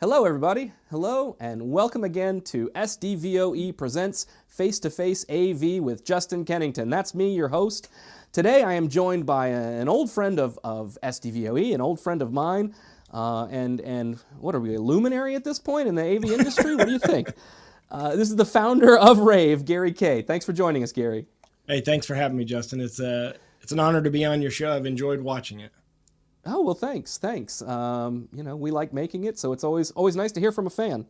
Hello, everybody. Hello, and welcome again to SDVoE Presents Face-to-Face AV with Justin Kennington. That's me, your host. Today, I am joined by an old friend of SDVoE, an old friend of mine, and what are we, a luminary at this point in the AV industry? What do you think? This is the founder of rAVe, Gary Kayye. Thanks for joining us, Gary. Hey, thanks for having me, Justin. It's an honor to be on your show. I've enjoyed watching it. Oh, well, thanks. We like making it, so it's always nice to hear from a fan.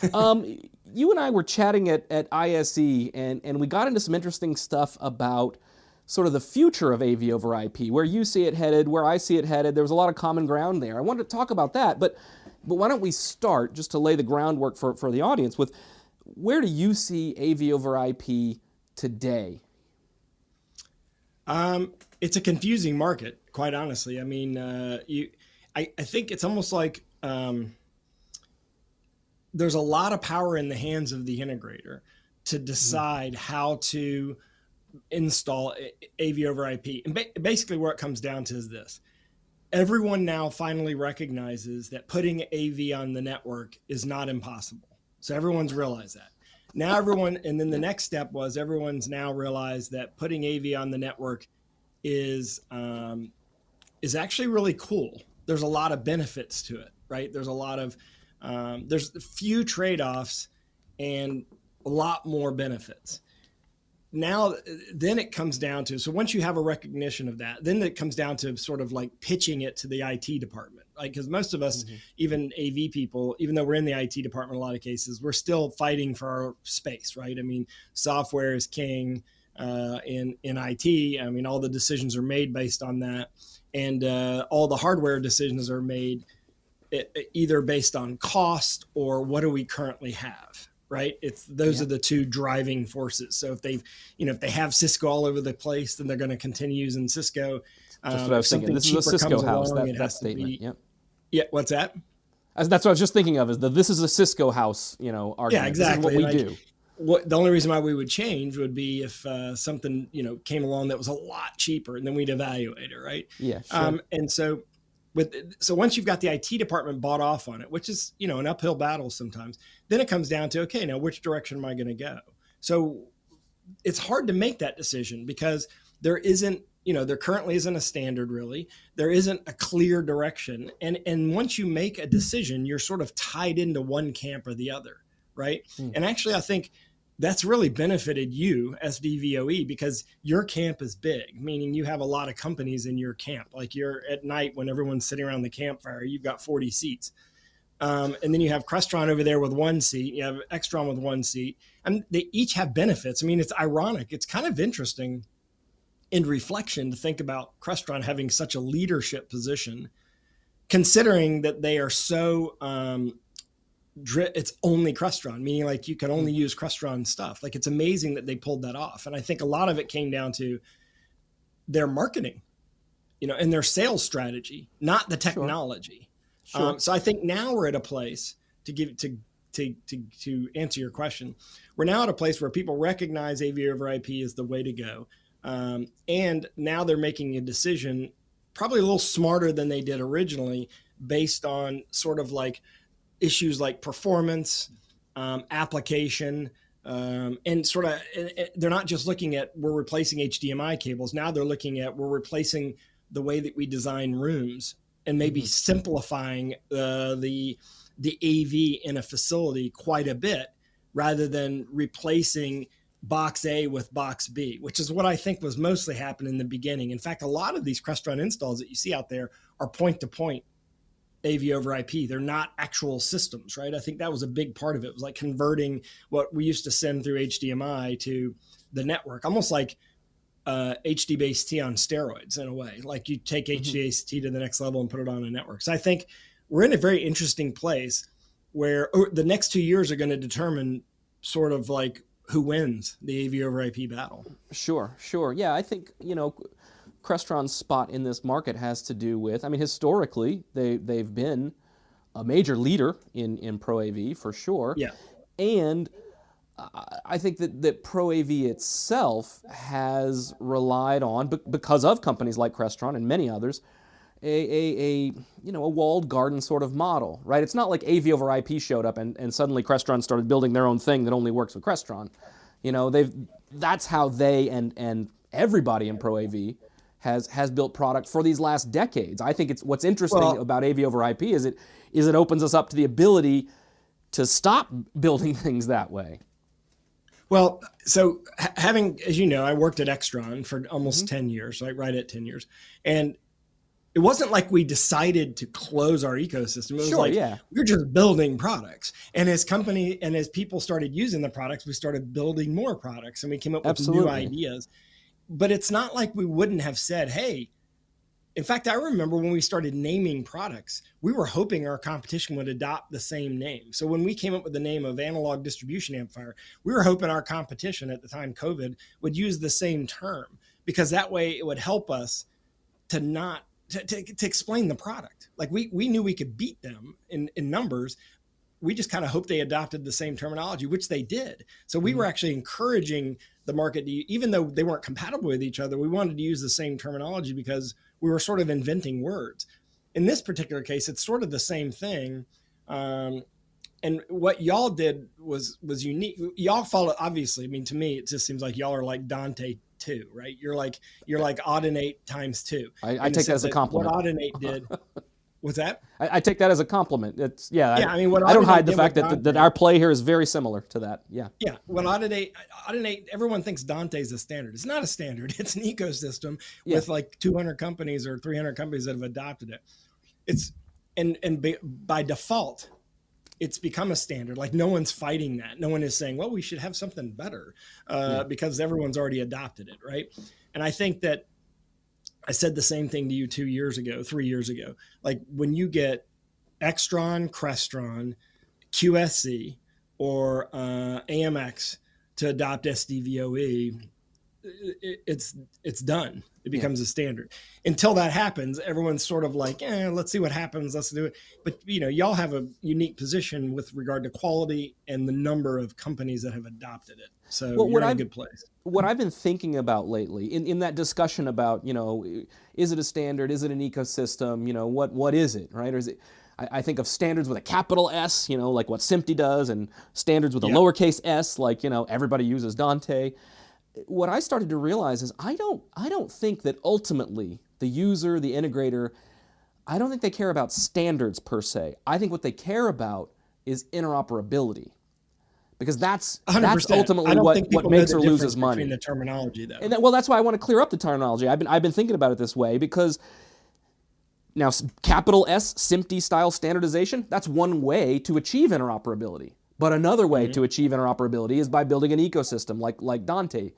You and I were chatting at ISE, and we got into some interesting stuff about sort of the future of AV over IP, where you see it headed, where I see it headed. There was a lot of common ground there. I wanted to talk about that, but why don't we start, just to lay the groundwork for the audience, with where do you see AV over IP today? It's a confusing market, quite honestly. I mean, I think it's almost like there's a lot of power in the hands of the integrator to decide how to install AV over IP. And basically where it comes down to is this. Everyone now finally recognizes that putting AV on the network is not impossible. So everyone's realized that. Now and then the next step was everyone's now realized that putting AV on the network is actually really cool. There's a lot of benefits to it, right? There's a lot of, there's few trade-offs and a lot more benefits. Now, then it comes down to, so once you have a recognition of that, then it comes down to sort of like pitching it to the IT department, right? Because most of us, even AV people, even though we're in the IT department in a lot of cases, we're still fighting for our space, right? I mean, software is king in IT. I mean, all the decisions are made based on that. And all the hardware decisions are made either based on cost or what do we currently have, right? Those are the two driving forces. So if they have Cisco all over the place, then they're going to continue using Cisco. Just what I was thinking. This is a Cisco house, that statement. Yep. Yeah, what's that? That's what I was just thinking of, is this is a Cisco house, argument. Yeah, exactly. This is what we do. The only reason why we would change would be if something came along that was a lot cheaper, and then we'd evaluate it, right? Yeah. Sure. And so once you've got the IT department bought off on it, which is an uphill battle sometimes, then it comes down to, okay, now which direction am I going to go? So it's hard to make that decision because there currently isn't a standard really. There isn't a clear direction, and once you make a decision, you're sort of tied into one camp or the other, right? And actually, I think that's really benefited you, SDVoE, because your camp is big, meaning you have a lot of companies in your camp. Like you're at night when everyone's sitting around the campfire, you've got 40 seats. And then you have Crestron over there with one seat. You have Extron with one seat. And they each have benefits. I mean, it's ironic. It's kind of interesting in reflection to think about Crestron having such a leadership position, considering that they are so... it's only Crestron, meaning like you can only use Crestron stuff. Like it's amazing that they pulled that off. And I think a lot of it came down to their marketing, and their sales strategy, not the technology. Sure. So I think now we're at a place to answer your question. We're now at a place where people recognize AV over IP is the way to go. And now they're making a decision probably a little smarter than they did originally based on sort of like issues like performance, application, and sort of, they're not just looking at we're replacing HDMI cables. Now they're looking at we're replacing the way that we design rooms and maybe simplifying the AV in a facility quite a bit rather than replacing box A with box B, which is what I think was mostly happening in the beginning. In fact, a lot of these Crestron installs that you see out there are point-to-point AV over IP. They're not actual systems, right? I think that was a big part of it. It was like converting what we used to send through HDMI to the network, almost like HD-based on steroids in a way. Like you take HDBaseT to the next level and put it on a network. So I think we're in a very interesting place where the next 2 years are going to determine sort of like who wins the AV over IP battle. Sure. Yeah, I think, Crestron's spot in this market has to do with, historically, they've been a major leader in Pro AV for sure. Yeah. And I think that Pro AV itself has relied on, because of companies like Crestron and many others, a walled garden sort of model, right? It's not like AV over IP showed up and suddenly Crestron started building their own thing that only works with Crestron. That's how they and everybody in Pro AV has built product for these last decades. I think it's what's interesting about AV over IP is it opens us up to the ability to stop building things that way. Well, so having, as you know, I worked at Extron for almost 10 years, right at 10 years. And it wasn't like we decided to close our ecosystem. It was we're just building products. And as people started using the products, we started building more products and we came up with new ideas. But it's not like we wouldn't have said, hey, in fact, I remember when we started naming products, we were hoping our competition would adopt the same name. So when we came up with the name of analog distribution amplifier, we were hoping our competition at the time, COVID, would use the same term, because that way it would help us to explain the product. Like we knew we could beat them in numbers. We just kind of hoped they adopted the same terminology, which they did. So we were actually encouraging the market to, even though they weren't compatible with each other, we wanted to use the same terminology because we were sort of inventing words. In this particular case, it's sort of the same thing. And what y'all did was unique. Y'all follow, obviously, I mean, to me, it just seems like y'all are like Dante 2, right? You're like Audinate times 2. I take that as a compliment. What Audinate did. What's that? I take that as a compliment. It's I mean, what I don't hide the fact that our play here is very similar to that. Yeah. Yeah. When Audinate, everyone thinks Dante is a standard. It's not a standard. It's an ecosystem with like 200 companies or 300 companies that have adopted it. It's by default, it's become a standard. Like no one's fighting that. No one is saying, well, we should have something better because everyone's already adopted it, right? And I think that I said the same thing to you 3 years ago. Like when you get Extron, Crestron, QSC, or AMX to adopt SDVoE, it's done. It becomes a standard. Until that happens, everyone's sort of like, let's see what happens. Let's do it. But y'all have a unique position with regard to quality and the number of companies that have adopted it. So you're in a good place. What I've been thinking about lately in that discussion about, is it a standard? Is it an ecosystem? What is it, right? Or is it, I think of standards with a capital S, like what SMPTE does, and standards with a lowercase s, like, everybody uses Dante. What I started to realize is I don't think that ultimately the user, the integrator, I don't think they care about standards per se. I think what they care about is interoperability. Because that's ultimately what makes or loses money. Between the terminology, though. And that's why I want to clear up the terminology. I've been thinking about it this way because now capital S SMPTE style standardization, that's one way to achieve interoperability. But another way to achieve interoperability is by building an ecosystem like Dante.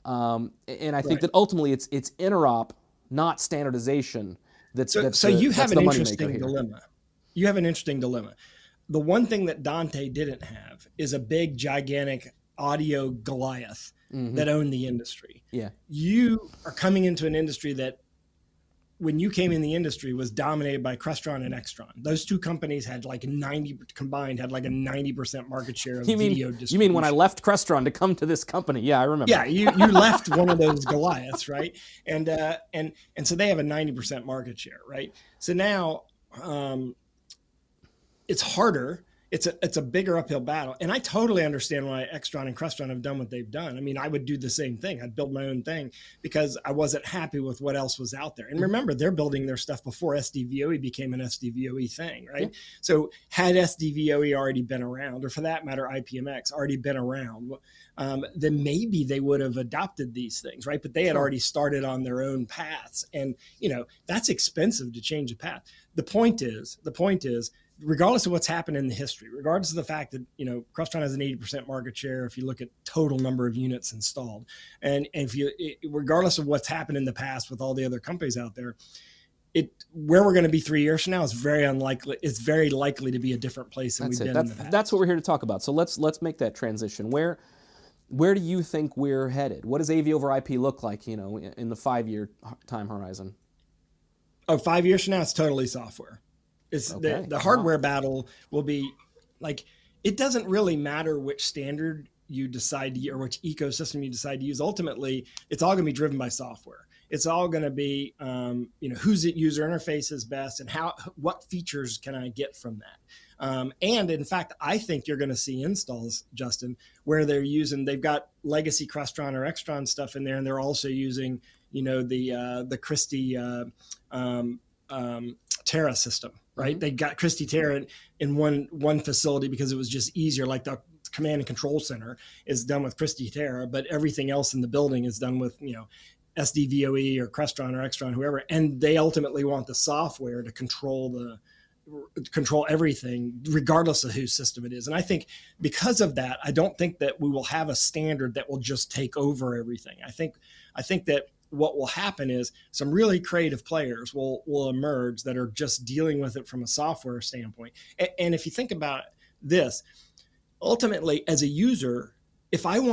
And I think that ultimately it's interop, not standardization. So you have an interesting dilemma. You have an interesting dilemma. The one thing that Dante didn't have is a big, gigantic audio Goliath that owned the industry. Yeah. You are coming into an industry that, when you came in the industry, was dominated by Crestron and Extron. Those two companies had like 90% market share of video distribution. You mean when I left Crestron to come to this company? Yeah, I remember. Yeah, you left one of those Goliaths, right? And so they have a 90% market share, right? So now it's harder. It's a bigger uphill battle. And I totally understand why Extron and Crestron have done what they've done. I mean, I would do the same thing. I'd build my own thing because I wasn't happy with what else was out there. And remember, they're building their stuff before SDVoE became an SDVoE thing, right? Yeah. So had SDVoE already been around, or for that matter, IPMX already been around, then maybe they would have adopted these things, right? But they had already started on their own paths. And, that's expensive to change a path. The point is, regardless of what's happened in the history, regardless of the fact that, Crestron has an 80% market share, if you look at total number of units installed, and regardless of what's happened in the past with all the other companies out there, where we're going to be 3 years from now is very unlikely. It's very likely to be a different place than we've been in the past. That's what we're here to talk about. So let's make that transition. Where do you think we're headed? What does AV over IP look like, in the 5-year time horizon? 5 years from now, it's totally software. It's the hardware battle will be like, it doesn't really matter which standard you decide to, or which ecosystem you decide to use. Ultimately, it's all going to be driven by software. It's all going to be, whose user interface is best and what features can I get from that? And in fact, I think you're going to see installs, Justin, where they've got legacy Crestron or Extron stuff in there, and they're also using, the Christie Terra system, right? Mm-hmm. They got Christie Terra in one facility because it was just easier. Like the command and control center is done with Christie Terra, but everything else in the building is done with, SDVoE or Crestron or Extron, whoever. And they ultimately want the software to control everything, regardless of whose system it is. And I think because of that, I don't think that we will have a standard that will just take over everything. I think that what will happen is some really creative players will emerge that are just dealing with it from a software standpoint. And if you think about this, ultimately as a user, if I'm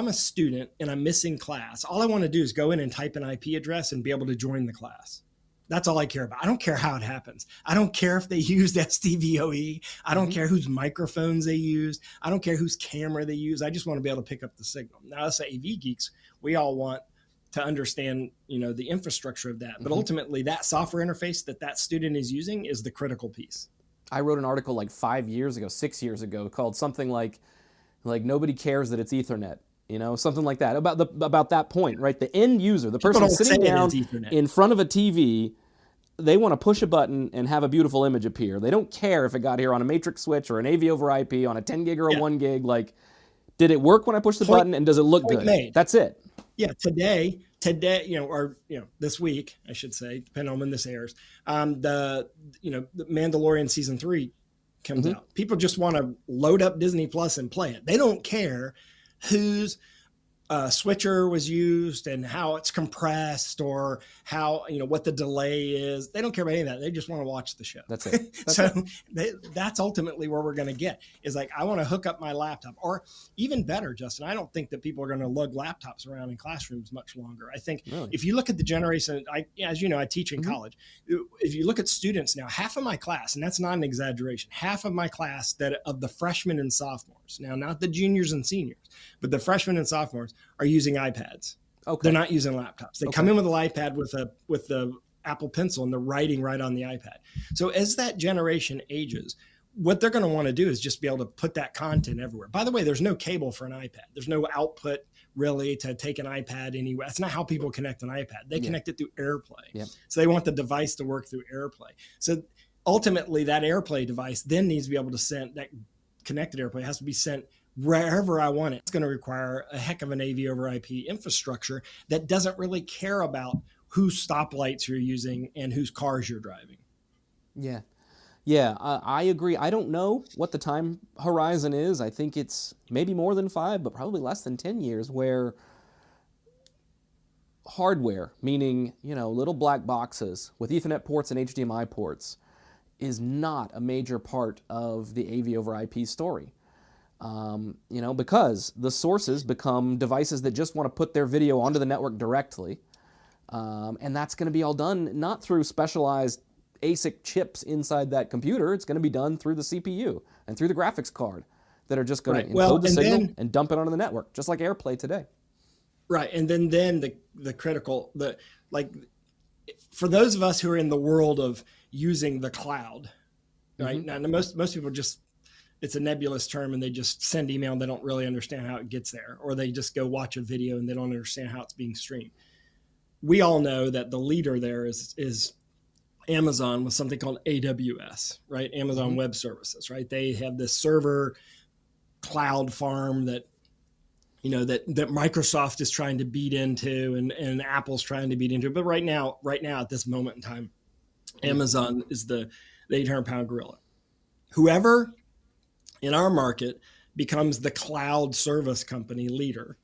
a student and I'm missing class, all I want to do is go in and type an IP address and be able to join the class. That's all I care about. I don't care how it happens. I don't care if they used SDVoE. I don't care whose microphones they used. I don't care whose camera they use. I just want to be able to pick up the signal. Now, us AV geeks, we all want to understand, the infrastructure of that. But ultimately, that software interface that student is using is the critical piece. I wrote an article like 6 years ago, called something like nobody cares that it's Ethernet. Something like that, about that point, right? The end user, the person sitting down in front of a TV, they want to push a button and have a beautiful image appear. They don't care if it got here on a matrix switch or an AV over IP on a 10 gig or a 1 gig. Like, did it work when I push the button and does it look good? Made. That's it. Yeah, today, this week, I should say, depending on when this airs, the Mandalorian season 3 comes out. People just want to load up Disney Plus and play it. They don't care whose switcher was used and how it's compressed or how, what the delay is. They don't care about any of that. They just want to watch the show. That's it. That's ultimately where we're going to get is like, I want to hook up my laptop, or even better, Justin, I don't think that people are going to lug laptops around in classrooms much longer. I think if you look at the generation, as you know, I teach in college. If you look at students now, half of my class, and that's not an exaggeration, half of my class that of the freshmen and sophomores, now not the juniors and seniors, but the freshmen and sophomores are using iPads. Okay. They're not using laptops. They come in with an iPad with the Apple Pencil and they're writing right on the iPad. So as that generation ages, what they're going to want to do is just be able to put that content everywhere. By the way, there's no cable for an iPad. There's no output really to take an iPad anywhere. That's not how people connect an iPad. They connect it through AirPlay. Yep. So they want the device to work through AirPlay. So ultimately that AirPlay device then needs to be able to send, that connected AirPlay has to be sent wherever I want it. It's going to require a heck of an AV over IP infrastructure that doesn't really care about whose stoplights you're using and whose cars you're driving. Yeah, I agree. I don't know what the time horizon is. I think it's maybe more than 5, but probably less than 10 years where hardware, meaning, little black boxes with Ethernet ports and HDMI ports, is not a major part of the AV over IP story. Because the sources become devices that just want to put their video onto the network directly. And that's going to be all done not through specialized ASIC chips inside that computer. It's going to be done through the CPU and through the graphics card that are just going to encode the signal and dump it onto the network, just like AirPlay today. Right. And then the critical, for those of us who are in the world of using the cloud, right? Now, most people just, it's a nebulous term and they just send email and they don't really understand how it gets there, or they just go watch a video and they don't understand how it's being streamed. We all know that the leader there is Amazon with something called AWS, right? Amazon Web Services, right? They have this server cloud farm that, that Microsoft is trying to beat into and Apple's trying to beat into. But right now, at this moment in time, Amazon is the 800-pound gorilla. Whoever in our market becomes the cloud service company leader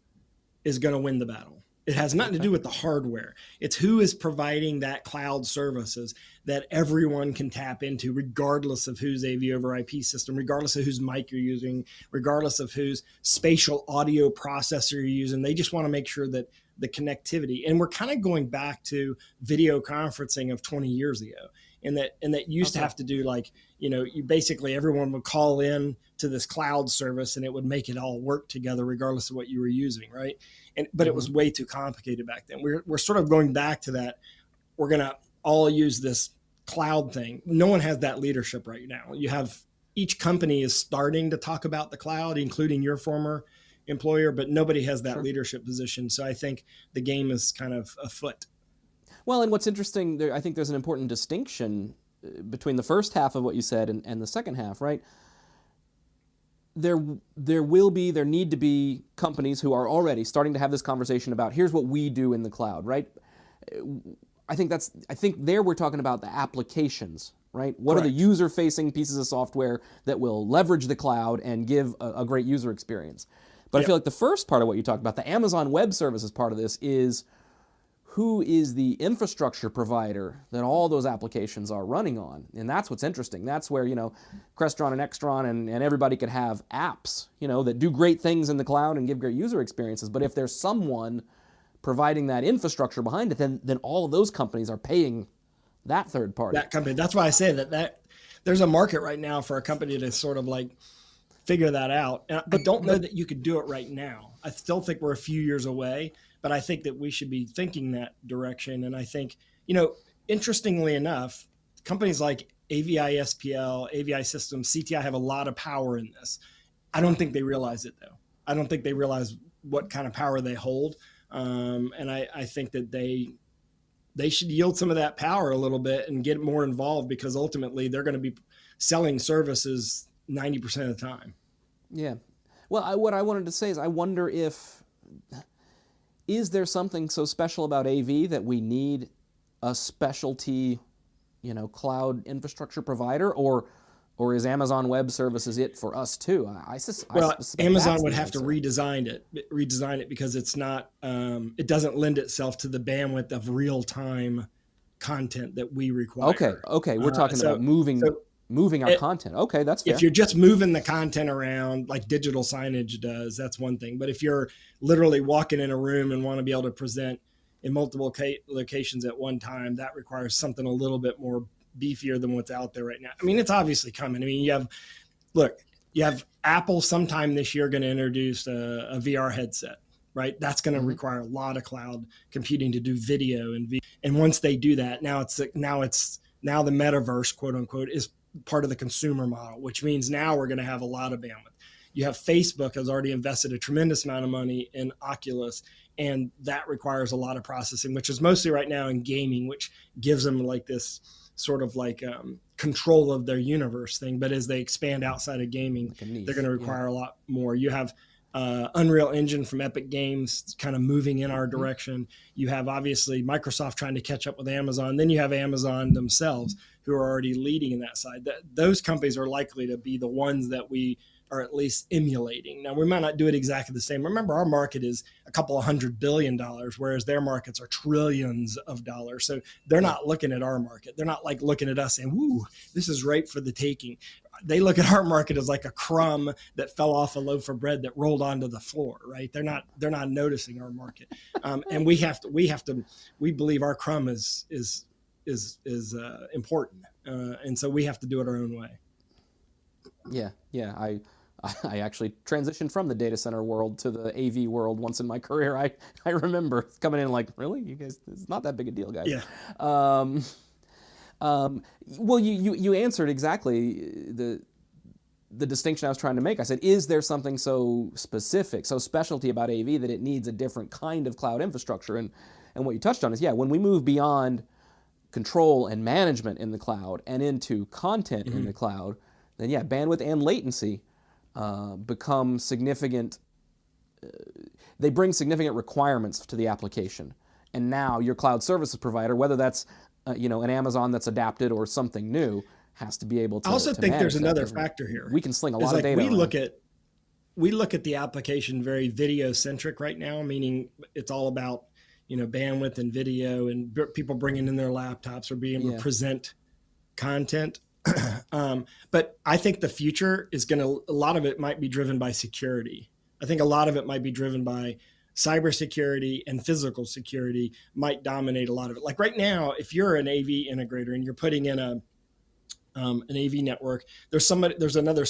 is going to win the battle. It has nothing to do with the hardware. It's who is providing that cloud services that everyone can tap into, regardless of whose AV over IP system, regardless of whose mic you're using, regardless of whose spatial audio processor you're using. They just want to make sure that the connectivity, and we're kind of going back to video conferencing of 20 years ago. and that used to have to do like, you basically everyone would call in to this cloud service and it would make it all work together regardless of what you were using, right? But it was way too complicated back then. We're sort of going back to that. We're gonna all use this cloud thing. No one has that leadership right now. You have each company is starting to talk about the cloud, including your former employer, but nobody has that leadership position. So I think the game is kind of afoot. Well, and what's interesting, I think there's an important distinction between the first half of what you said and the second half, right? There need to be companies who are already starting to have this conversation about here's what we do in the cloud, right? I think there we're talking about the applications, right? What are the user-facing pieces of software that will leverage the cloud and give a great user experience? But I feel like the first part of what you talked about, the Amazon Web Services part of this, is who is the infrastructure provider that all those applications are running on? And that's what's interesting. That's where, Crestron and Extron and everybody could have apps, that do great things in the cloud and give great user experiences. But if there's someone providing that infrastructure behind it, then all of those companies are paying that third party. That company. That's why I say that there's a market right now for a company to sort of like figure that out. But don't know that you could do it right now. I still think we're a few years away, but I think that we should be thinking that direction. And I think, interestingly enough, companies like AVI SPL, AVI Systems, CTI have a lot of power in this. I don't think they realize it though. I don't think they realize what kind of power they hold. And I think that they should yield some of that power a little bit and get more involved, because ultimately they're going to be selling services 90% of the time. Yeah. Well, what I wanted to say is I wonder is there something so special about AV that we need a specialty, cloud infrastructure provider, or is Amazon Web Services it for us too? Amazon would have to redesign it because it's not, it doesn't lend itself to the bandwidth of real-time content that we require. Okay. We're talking about moving our content. Okay, that's fair. If you're just moving the content around like digital signage does, that's one thing. But if you're literally walking in a room and want to be able to present in multiple locations at one time, that requires something a little bit more beefier than what's out there right now. I mean, it's obviously coming. I mean, you have Apple sometime this year going to introduce a VR headset, right? That's going to require a lot of cloud computing to do video and once they do that, now the metaverse, quote unquote, is part of the consumer model, which means now we're going to have a lot of bandwidth. You have Facebook has already invested a tremendous amount of money in Oculus, and that requires a lot of processing, which is mostly right now in gaming, which gives them like this sort of like control of their universe thing. But as they expand outside of gaming, they're going to require a lot more. You have Unreal Engine from Epic Games kind of moving in our direction. You have obviously Microsoft trying to catch up with Amazon. Then you have Amazon themselves who are already leading in that side. Those companies are likely to be the ones that we are at least emulating. Now, we might not do it exactly the same. Remember, our market is a couple of $100 billion, whereas their markets are trillions of dollars. So they're not looking at our market. They're not like looking at us saying, "Woo, this is ripe for the taking." They look at our market as like a crumb that fell off a loaf of bread that rolled onto the floor, right? They're not noticing our market. And we believe our crumb is important. And so we have to do it our own way. Yeah. I actually transitioned from the data center world to the AV world once in my career. I remember coming in like, really? You guys, it's not that big a deal, guys. Yeah. Well, you answered exactly the distinction I was trying to make. I said, is there something so specific, so specialty about AV that it needs a different kind of cloud infrastructure? And what you touched on is, when we move beyond control and management in the cloud and into content in the cloud, then bandwidth and latency become significant. They bring significant requirements to the application. And now your cloud services provider, whether that's an Amazon that's adapted or something new, has to be able to. I also think there's another factor here. We can sling a lot of data. We look at the application very video centric right now, meaning it's all about bandwidth and video and people bringing in their laptops or being able to present content. But I think the future is a lot of it might be driven by security. I think a lot of it might be driven by cybersecurity and physical security might dominate a lot of it. Like right now, if you're an AV integrator and you're putting in an AV network, there's another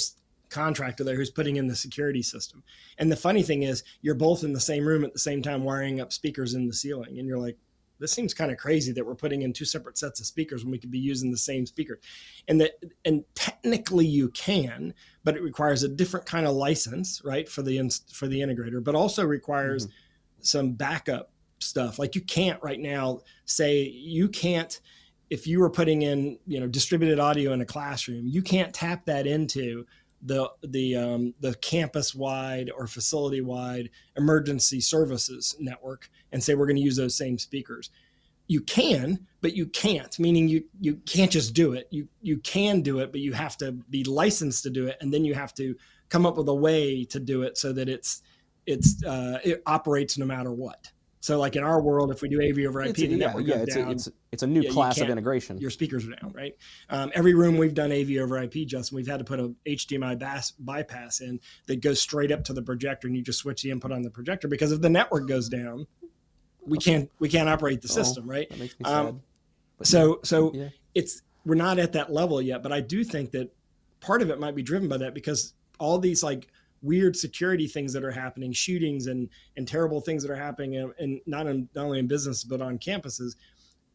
contractor there who's putting in the security system. And the funny thing is, you're both in the same room at the same time wiring up speakers in the ceiling. And you're like, this seems kind of crazy that we're putting in two separate sets of speakers when we could be using the same speaker. And technically you can, but it requires a different kind of license, right, for the integrator, but also requires some backup stuff. Like you can't right now say, if you were putting in, distributed audio in a classroom, you can't tap that into the campus-wide or facility-wide emergency services network and say we're going to use those same speakers. You can, but you can't. Meaning you can't just do it. You can do it, but you have to be licensed to do it, and then you have to come up with a way to do it so that it operates no matter what. So like in our world, if we do AV over IP, the network goes down. It's a new class of integration. Your speakers are down, right? Every room we've done AV over IP, Justin, we've had to put a HDMI bypass in that goes straight up to the projector, and you just switch the input on the projector, because if the network goes down, we can't operate the system, right? That makes me sad. We're not at that level yet, but I do think that part of it might be driven by that, because all these like weird security things that are happening, shootings and terrible things that are happening, and not only in business but on campuses,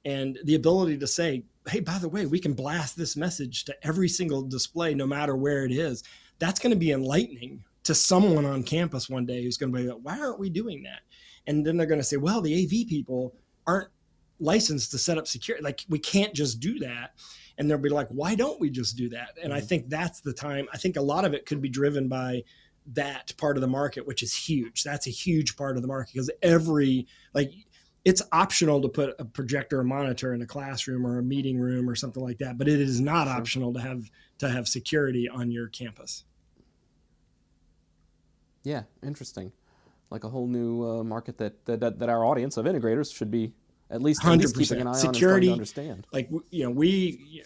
and the ability to say, hey, by the way, we can blast this message to every single display no matter where it is. That's going to be enlightening to someone on campus one day who's going to be like, why aren't we doing that? And then they're going to say, well, the AV people aren't licensed to set up security. Like, we can't just do that. And they'll be like, why don't we just do that? And I think that's the time. I think a lot of it could be driven by that part of the market, which is huge. That's a huge part of the market, because it's optional to put a projector or monitor in a classroom or a meeting room or something like that, but it is not optional to have security on your campus. Yeah, interesting. Like a whole new market that our audience of integrators should be at least keeping an eye security, on and starting to understand. Like,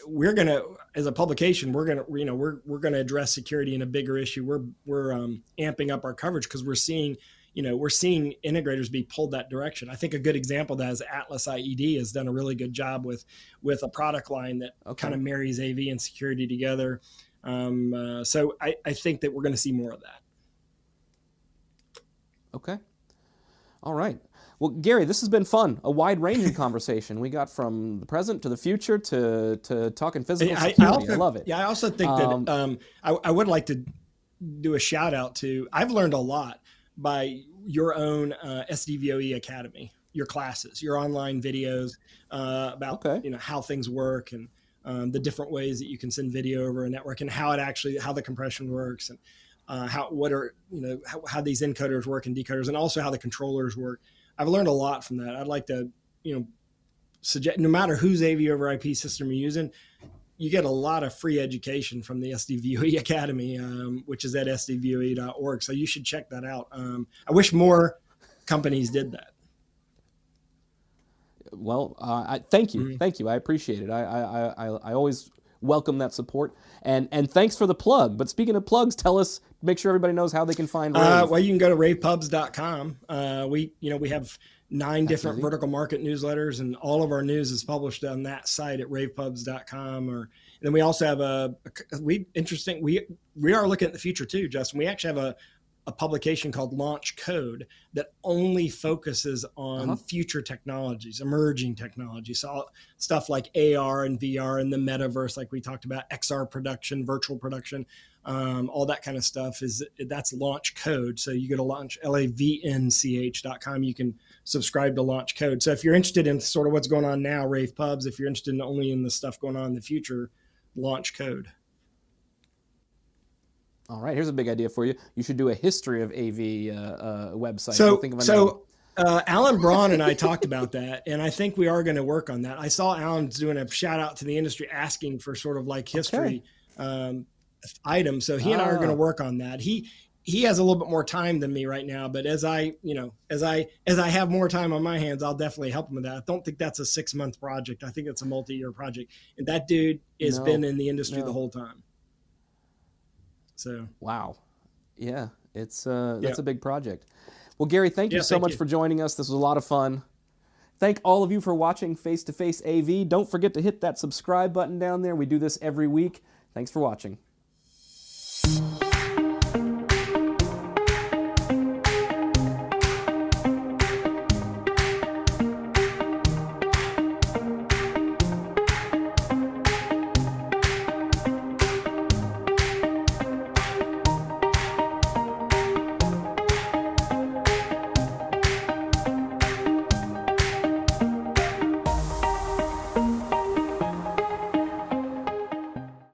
we're gonna, as a publication, we're gonna address security in a bigger issue. We're amping up our coverage because we're seeing integrators be pulled that direction. I think a good example of that is Atlas IED has done a really good job with a product line that kind of marries AV and security together. So I think that we're going to see more of that. Okay. All right. Well, Gary, this has been fun. A wide-ranging conversation. We got from the present to the future to talking physical security. I love it. Yeah, I also think that I would like to do a shout out to, I've learned a lot by your own SDVoE Academy, your classes, your online videos about how things work, and the different ways that you can send video over a network, and how the compression works, and how these encoders work and decoders, and also how the controllers work. I've learned a lot from that. I'd like to, suggest, no matter whose AV over IP system you're using, you get a lot of free education from the SDVoE Academy, which is at sdvoe.org. So you should check that out. I wish more companies did that. Well, thank you. Thank you. I appreciate it. I always welcome that support. And thanks for the plug. But speaking of plugs, make sure everybody knows how they can find rAVe. Well, you can go to ravepubs.com. We have 9 different vertical market newsletters, and all of our news is published on that site at ravepubs.com. And then we also have we are looking at the future too, Justin. We actually have a publication called Launch Code that only focuses on future technologies, emerging technologies. So stuff like AR and VR and the metaverse, like we talked about, XR production, virtual production, all that kind of stuff that's Launch Code. So you go to lavnch.com. You can subscribe to Launch Code. So if you're interested in sort of what's going on now, Rave Pubs, if you're interested only in the stuff going on in the future, Launch Code. All right, here's a big idea for you. You should do a history of AV website. Alan Braun and I talked about that, and I think we are going to work on that. I saw Alan's doing a shout out to the industry, asking for sort of like history items. So he and I are going to work on that. He has a little bit more time than me right now, but as I have more time on my hands, I'll definitely help him with that. I don't think that's a 6-month project. I think it's a multi-year project, and that dude has been in the industry the whole time. So wow, yeah, it's that's a big project. Well, Gary, thank you so thank much you. for joining us. This was a lot of fun. Thank all of you for watching Face to Face AV. Don't forget to hit that subscribe button down there. We do this every week. Thanks for watching.